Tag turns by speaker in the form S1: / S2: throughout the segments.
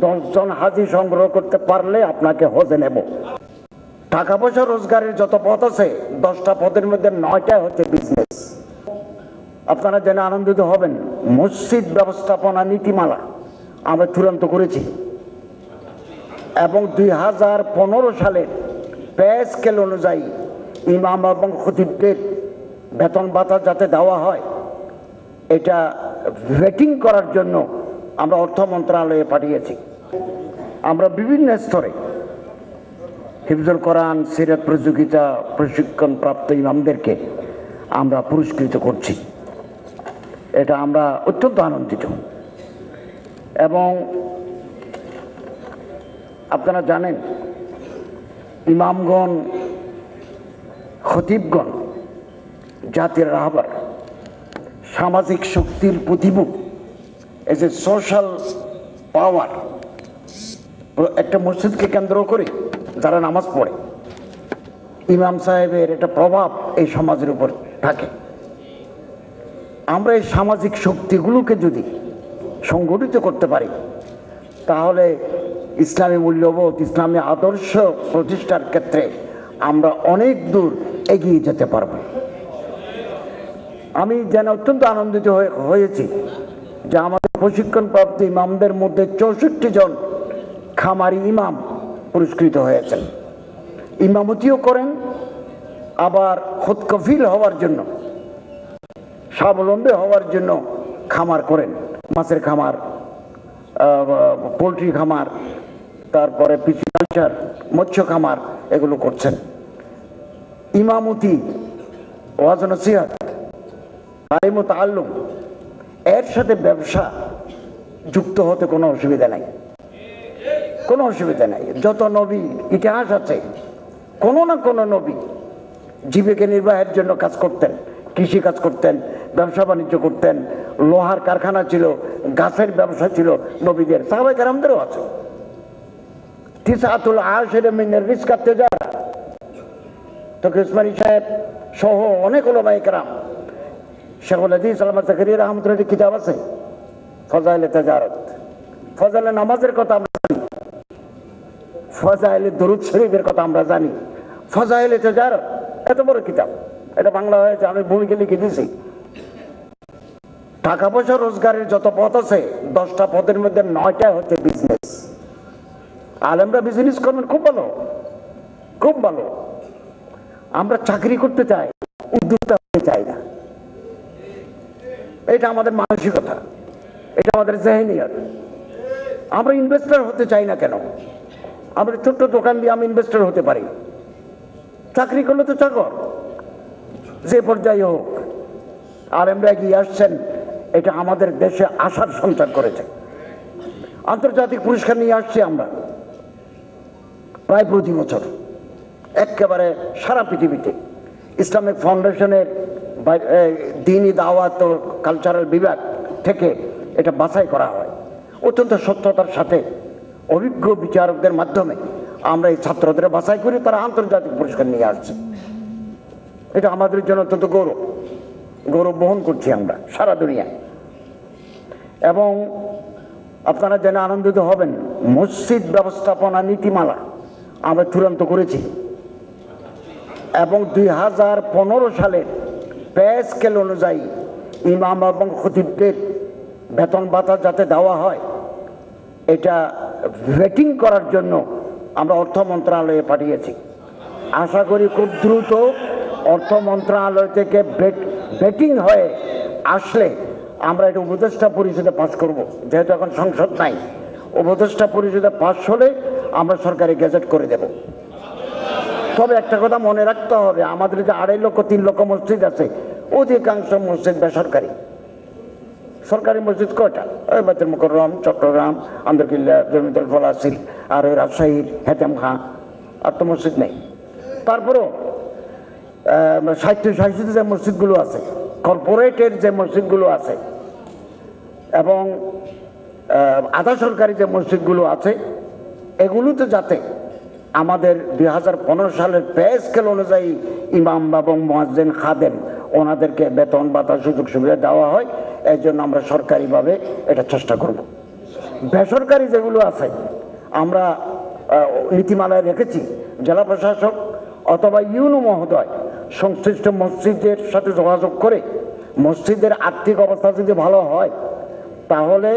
S1: 10 জন হাজি সংগ্রহ করতে পারলে আপনাকে হজে নেব। টাকা পয়সা রোজগারের যত পথ আছে 10টা পথের মধ্যে 9টা হচ্ছে বিজনেস। আপনারা জেনে আনন্দিত হবেন, মসজিদ ব্যবস্থাপনা নীতিমালা আমরা চূড়ান্ত করেছি এবং 2015 সালের পে স্কেল অনুযায়ী ইমাম এবং খতিবদের বেতন ভাতা যাতে দেওয়া হয়, এটা ভেটিং করার জন্য আমরা অর্থ মন্ত্রণালয়ে পাঠিয়েছি। আমরা বিভিন্ন স্তরে হিফজুল কোরআন, সিরাত প্রতিযোগিতা প্রশিক্ষণপ্রাপ্ত ইমামদেরকে আমরা পুরস্কৃত করছি। এটা আমরা অত্যন্ত আনন্দিত। এবং আপনারা জানেন, ইমামগণ, খতিবগণ জাতির রাহবার, সামাজিক শক্তির প্রতিমূখ, এই যে সোশ্যাল পাওয়ার। একটা মসজিদকে কেন্দ্র করে যারা নামাজ পড়ে, ইমাম সাহেবের একটা প্রভাব এই সমাজের উপর থাকে। আমরা এই সামাজিক শক্তিগুলোকে যদি সংগঠিত করতে পারি, তাহলে ইসলামী মূল্যবোধ, ইসলামী আদর্শ প্রতিষ্ঠার ক্ষেত্রে আমরা অনেক দূর এগিয়ে যেতে পারব। আমি যেন অত্যন্ত আনন্দিত হয়েছি যে আমাদের প্রশিক্ষণপ্রাপ্ত ইমামদের মধ্যে 64 জন খামারি ইমাম পুরস্কৃত হয়েছেন। ইমামতিও করেন, আবার খুদকফিল হওয়ার জন্য, স্বাবলম্বী হওয়ার জন্য খামার করেন। মাছের খামার, পোলট্রি খামার, তারপরে পিসিকালচার, মৎস্য খামার, এগুলো করছেন। ইমামতি, ওয়াজ নসিহত, তালিম ও তাআল্লুম, এর সাথে ব্যবসা যুক্ত হতে কোনো অসুবিধা নাই, কোনো অসুবিধা নাই। যত নবী ইতিহাস আছে, কোনো না কোনো নবী জীবিকা নির্বাহের জন্য কাজ করতেন, কৃষি কাজ করতেন, ব্যবসা বাণিজ্য করতেন, লোহার কারখানা ছিল, গাছের ব্যবসা ছিল নবীদের, সাহাবায়ে কেরামদেরও আছে। তিসআতুল আশির মিনের রিজকাত তিজারা, তকি উসমানী সাহেব সহ অনেক উলামায়ে কেরাম, শেখুল হাদিস আল্লামা জাকারিয়া রাহমাতুল্লাহ কিতাব আছে ফজাইলে তিজারত। ফজাইলে নামাজের কথা আমরা জানি, ফজাইলে দুরূদ শরীফের কথা আমরা জানি, ফজাইলে তিজারত এত বড় কিতাব, এটা বাংলা হয়েছে, আমি ভূমিকে লিখে দিয়েছি। টাকা পয়সা রোজগারের যত পথ আছে 10টা পথের মধ্যে 9টা হচ্ছে বিজনেস। আলেমরা বিজনেস করবেন, খুব ভালো, খুব ভালো। আমরা চাকরি করতে চাই, উদ্যোক্তা হতে চাই না। এটা আমাদের মানসিকতা, এটা আমাদের জেহেনিয়ত। আমরা ইনভেস্টর হতে চাই না কেন? আমরা ছোট্ট দোকান দিয়ে আমি ইনভেস্টর হতে পারি, চাকরি করলে তো চাকর, যে পর্যায়ে হোক। আলেমরা এগিয়ে আসছেন, এটা আমাদের দেশে আশার সঞ্চার করেছে। আন্তর্জাতিক পুরস্কার নিয়ে আসছি আমরা প্রায় প্রতি বছর, একেবারে সারা পৃথিবীতে। ইসলামিক ফাউন্ডেশনের দ্বীনি দাওয়াত ও কালচারাল বিভাগ থেকে এটা বাছাই করা হয়। অত্যন্ত সত্যতার সাথে অভিজ্ঞ বিচারকদের মাধ্যমে আমরা এই ছাত্রদের বাছাই করি, তারা আন্তর্জাতিক পুরস্কার নিয়ে আসছে। এটা আমাদের জন্য অত্যন্ত গৌরব, গৌরব বহন করছি আমরা সারা দুনিয়ায়। এবং আপনারা জেনে আনন্দিত হবেন, মসজিদ ব্যবস্থাপনা নীতিমালা আমরা চূড়ান্ত করেছি এবং 2015 সালের পে স্কেল অনুযায়ী ইমাম এবং খতিবদের বেতন ভাতা যাতে দেওয়া হয়, এটা ভেটিং করার জন্য আমরা অর্থ মন্ত্রণালয়ে পাঠিয়েছি। আশা করি খুব দ্রুত অর্থ মন্ত্রণালয় থেকে ভেটিং হয়ে আসলে আমরা এটা উপদেষ্টা পরিষদে পাস করব। যেহেতু এখন সংসদ নাই, উপদেষ্টা পরিষদে পাস হলে আমরা সরকারি গেজেট করে দেব। তবে একটা কথা মনে রাখতে হবে, আমাদের যে 2.5 লক্ষ 3 লক্ষ মসজিদ আছে, অধিকাংশ মসজিদ বেসরকারি। সরকারি মসজিদ কয়টা? ওই বাইতুল মুকাররম, চট্টগ্রাম, আন্দরকিল্লা, জমিতুল ফলাসিল, আর ওই রাজশাহীর হেতেম খাঁ, আর তো মসজিদ নেই। তারপরেও 60 যে মসজিদগুলো আছে, কর্পোরেটের যে মসজিদগুলো আছে এবং আধা সরকারি যে মসজিদগুলো আছে, এগুলোতে যাতে আমাদের 2015 সালের পে স্কেল অনুযায়ী ইমাম এবং মুয়াজ্জিন, খাদেম, ওনাদেরকে বেতন ভাতা সুযোগ সুবিধা দেওয়া হয়, এই জন্য আমরা সরকারিভাবে এটা চেষ্টা করব। বেসরকারি যেগুলো আছে আমরা নীতিমালায় রেখেছি, জেলা প্রশাসক অথবা ইউনো মহোদয় সংশ্লিষ্ট মসজিদের সাথে যোগাযোগ করে মসজিদের আর্থিক অবস্থা যদি ভালো হয় তাহলে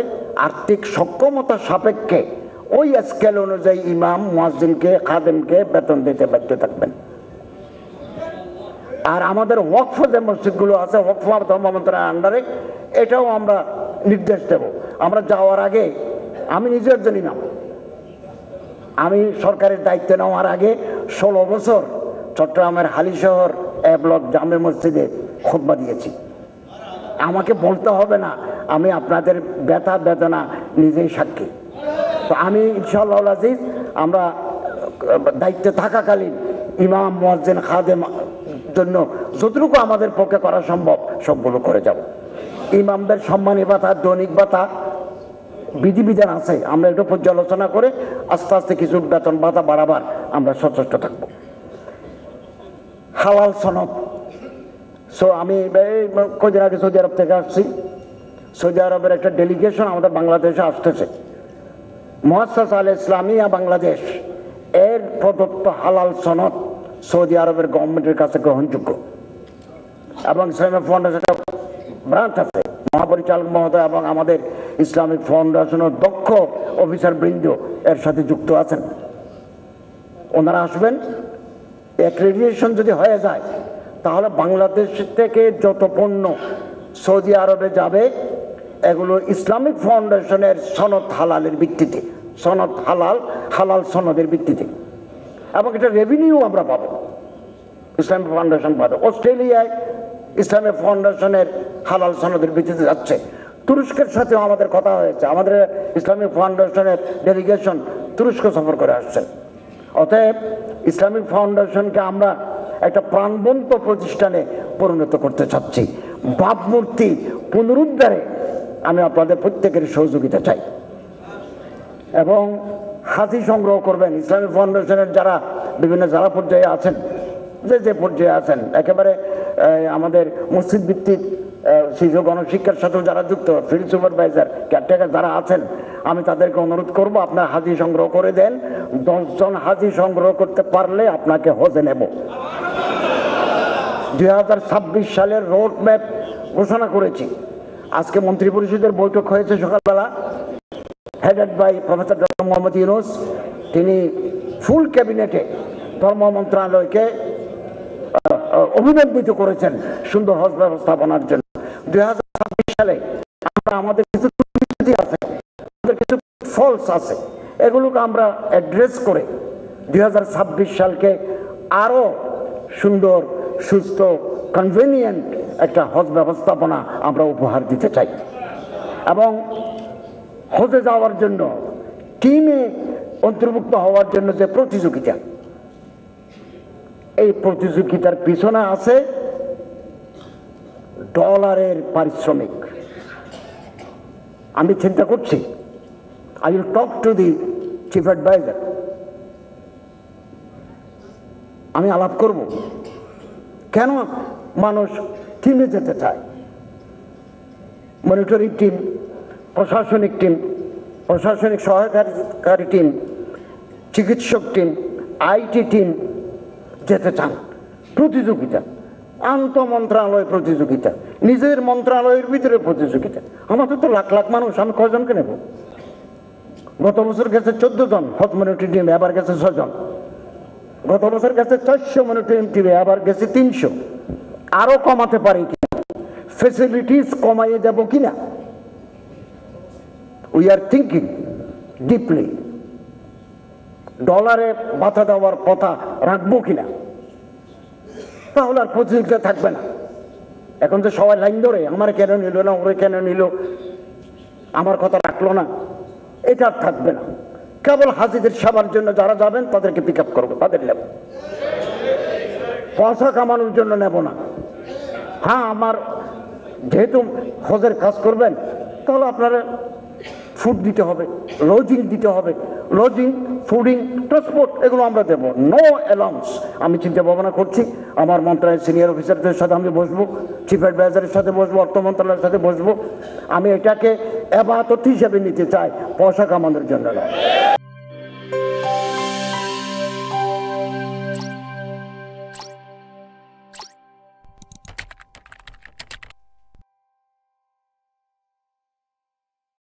S1: আর্থিক সক্ষমতা সাপেক্ষে ওই স্কেল অনুযায়ী ইমাম, মুয়াজ্জিনকে, খাদেমকে বেতন দিতে বাধ্য থাকবেন। আর আমাদের ওয়াকফ যে মসজিদগুলো আছে, ওয়াকফ ধর্ম মন্ত্রণালয়ের আন্ডারে, এটাও আমরা নির্দেশ দেব। আমরা যাওয়ার আগে, আমি নিজে একজন ইমাম, আমি সরকারের দায়িত্ব নেওয়ার আগে 16 বছর চট্টগ্রামের হালিশহর এ ব্লক জামে মসজিদে খুতবা দিয়েছি। আমাকে বলতে হবে না, আমি আপনাদের ব্যথা বেদনা নিজেই সাক্ষী। তো আমি ইনশাআল্লাহ আজিজ আমরা দায়িত্বে থাকাকালীন ইমাম, মুয়াজ্জিন, খাদেম জন্য যতটুকু আমাদের পক্ষে করা সম্ভব সবগুলো করে যাব। ইমামদের সম্মানী ভাতা, দৈনিক ভাতা, বিধিবিধান আছে, আমরা একটু পর্যালোচনা করে আস্তে আস্তে কিছু বেতন ভাতা বাড়াবার আমরা সচেষ্ট থাকব। হালাল সনদ, আমি কদিন আগে সৌদি আরব থেকে আসছি। সৌদি আরবের একটা ডেলিগেশন আমাদের বাংলাদেশে আসতেছে। মুআসসাসা আল ইসলামিয়া বাংলাদেশ এর প্রদত্ত হালাল সনদ সৌদি আরবের গভর্নমেন্টের কাছে গ্রহণযোগ্য এবং ইসলামিক ফাউন্ডেশনের ব্রাঞ্চ আছে, মহাপরিচালক মহোদয় এবং আমাদের ইসলামিক ফাউন্ডেশনের দক্ষ অফিসার বৃন্দ এর সাথে যুক্ত আছেন। ওনারা আসবেন। অ্যাক্রেডিটেশন যদি হয়ে যায় তাহলে বাংলাদেশ থেকে যত পণ্য সৌদি আরবে যাবে এগুলো ইসলামিক ফাউন্ডেশনের সনদ হালালের ভিত্তিতে, সনদ হালাল সনদের ভিত্তিতে, এবং এটা রেভিনিউ আমরা পাবো, ইসলামিক ফাউন্ডেশন পাবে। অস্ট্রেলিয়ায় ইসলামিক ফাউন্ডেশনের হালাল সনদের ভিত্তিতে যাচ্ছে। তুরস্কের সাথেও আমাদের কথা হয়েছে, আমাদের ইসলামিক ফাউন্ডেশনের ডেলিগেশন তুরস্ক সফর করে আসছেন। অতএব ইসলামিক ফাউন্ডেশনকে আমরা একটা প্রাণবন্ত প্রতিষ্ঠানে পরিণত করতে চাচ্ছি। ভাবমূর্তি পুনরুদ্ধারে আমি আপনাদের প্রত্যেকের সহযোগিতা চাই এবং হাতি সংগ্রহ করবেন। ইসলামিক ফাউন্ডেশনের যারা বিভিন্ন জেলা পর্যায়ে আছেন, যে পর্যায়ে আছেন, একেবারে আমাদের মসজিদ ভিত্তিক শিশু গণশিক্ষার সাথেও যারা যুক্ত, ফিল্ড সুপারভাইজার, কেয়ারটেকার যারা আছেন, আমি তাদেরকে অনুরোধ করব আপনার হাজি সংগ্রহ করে দেন। 10 জন হাজি সংগ্রহ করতে পারলে আপনাকে হজে নেব। 2026 সালের রোড ম্যাপ ঘোষণা করেছি। আজকে মন্ত্রী পরিষদের বৈঠক হয়েছে সকালবেলা, headed by professor doctor Mohammad Yunus. তিনি ফুল ক্যাবিনেটে ধর্ম মন্ত্রণালয়কে অভিনন্দিত করেছেন সুন্দর হজ ব্যবস্থাপনার জন্য। 2026 সালে আমরা আমাদের কিছু ত্রুটি আছে, আমাদের কিছু ফলস আছে, এগুলোকে আমরা অ্যাড্রেস করে 2026 সালকে আরো সুন্দর, সুস্থ, কনভেনিয়েন্ট একটা হজ ব্যবস্থাপনা আমরা উপহার দিতে চাই। এবং হজে যাওয়ার জন্য টিমে অন্তর্ভুক্ত হওয়ার জন্য যে প্রতিযোগিতা, এই প্রতিযোগিতার পিছনে আছে ডলারের পারিশ্রমিক। আমি চিন্তা করছি, I will talk to the chief adviser, আমি আলাপ করব কেন মানুষ টিমে যেতে চায়। মনিটরিং টিম, প্রশাসনিক টিম, প্রশাসনিক সহায়তাকারী টিম, চিকিৎসক টিম, আইটি টিম যেতে চান। প্রতিযোগিতা, আন্তঃমন্ত্রণালয় প্রতিযোগিতা, নিজের মন্ত্রণালয়ের ভিতরে প্রতিযোগিতা। আমাদের তো লাখ লাখ মানুষ, আমি কয়জনকে নেব? গত বছর গেছে 14 জন হজ মনিটরিং টিম, এবার গেছে 6 জন। গত বছর গেছে 400 মনিটরিং টিমে, আবার গেছে 300। আরো কমাতে পারি কিনা, ফেসিলিটিস কমাইয়ে যাব কিনা, উই আর থিঙ্কিং ডিপলি। ডলারে বাধা দেওয়ার কথা রাখবো কিনা, তাহলে আর প্রতিযোগিতা থাকবে না। এখন তো সবাই লাইন ধরে, আমার কেন নিল না, ওরে কেন নিল, আমার কথা রাখলো না, এটা আর থাকবে না। কেবল হাজিদের সেবার জন্য যারা যাবেন তাদেরকে পিক আপ করবো, তাদের নেব, পয়সা কামানোর জন্য নেব না। হ্যাঁ, আমার যেহেতু হজের কাজ করবেন, তাহলে আপনারা ফুড দিতে হবে, লজিং দিতে হবে, লজিং, ফুডিং, ট্রান্সপোর্ট এগুলো আমরা দেবো, নো অ্যালাউন্স। আমি চিন্তা ভাবনা করছি, আমার মন্ত্রণালয়ের সিনিয়র অফিসারদের সাথে আমি বসবো, চিফ অ্যাডভাইজারের সাথে বসবো, অর্থ মন্ত্রণালয়ের সাথে বসবো। আমি এটাকে এবাদত হিসেবে নিতে চাই, পয়সা কামানোর জন্য নয়।